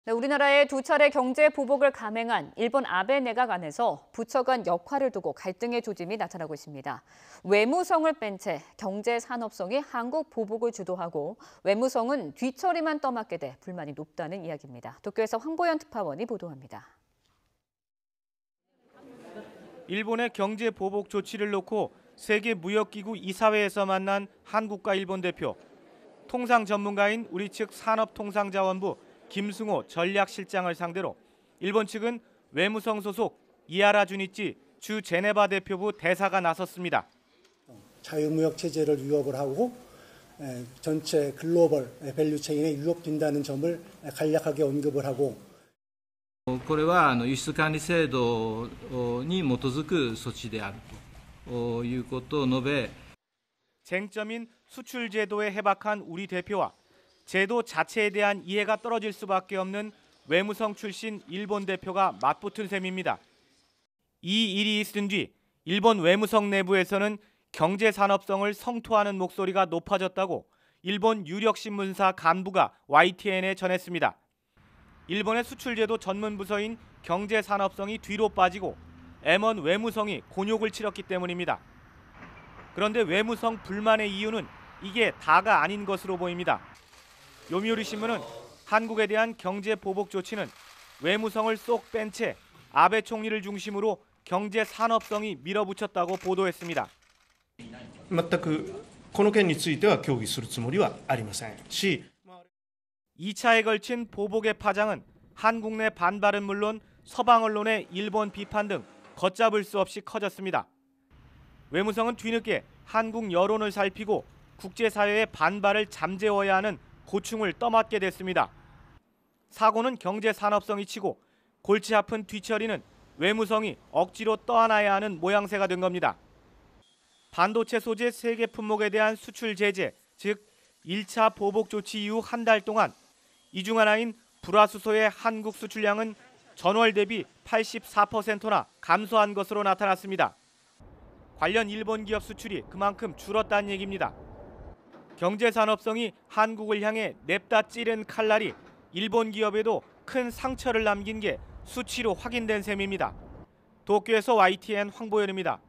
네, 우리나라에 두 차례 경제 보복을 감행한 일본 아베 내각 안에서 부처 간 역할을 두고 갈등의 조짐이 나타나고 있습니다. 외무성을 뺀 채 경제 산업성이 한국 보복을 주도하고 외무성은 뒤처리만 떠맡게 돼 불만이 높다는 이야기입니다. 도쿄에서 황보연 특파원이 보도합니다. 일본의 경제 보복 조치를 놓고 세계무역기구 이사회에서 만난 한국과 일본 대표. 통상 전문가인 우리 측 산업통상자원부 김승호 전략실장을 상대로 일본 측은 외무성 소속 이하라 주니치 주 제네바 대표부 대사가 나섰습니다. 자유무역 체제를 위협을 하고 전체 글로벌 밸류 체인에 위협된다는 점을 간략하게 언급을 하고 これは輸出管理制度に基づく措置であるということを述べ 쟁점인 수출 제도에 해박한 우리 대표와 제도 자체에 대한 이해가 떨어질 수밖에 없는 외무성 출신 일본 대표가 맞붙은 셈입니다. 이 일이 있은 뒤 일본 외무성 내부에서는 경제산업성을 성토하는 목소리가 높아졌다고 일본 유력신문사 간부가 YTN에 전했습니다. 일본의 수출제도 전문 부서인 경제산업성이 뒤로 빠지고 M1 외무성이 곤욕을 치렀기 때문입니다. 그런데 외무성 불만의 이유는 이게 다가 아닌 것으로 보입니다. 요미우리 신문은 한국에 대한 경제 보복 조치는 외무성을 쏙 뺀 채 아베 총리를 중심으로 경제 산업성이 밀어붙였다고 보도했습니다. 全くこの件については協議するつもりはありませんし 2차에 걸친 보복의 파장은 한국 내 반발은 물론 서방 언론의 일본 비판 등 걷잡을 수 없이 커졌습니다. 외무성은 뒤늦게 한국 여론을 살피고 국제사회의 반발을 잠재워야 하는 고충을 떠맡게 됐습니다. 사고는 경제산업성이 치고 골치 아픈 뒤처리는 외무성이 억지로 떠안아야 하는 모양새가 된 겁니다. 반도체 소재 세계 품목에 대한 수출 제재, 즉 1차 보복 조치 이후 한 달 동안 이 중 하나인 불화수소의 한국 수출량은 전월 대비 84%나 감소한 것으로 나타났습니다. 관련 일본 기업 수출이 그만큼 줄었다는 얘기입니다. 경제산업성이 한국을 향해 냅다 찌른 칼날이 일본 기업에도 큰 상처를 남긴 게 수치로 확인된 셈입니다. 도쿄에서 YTN 황보연입니다.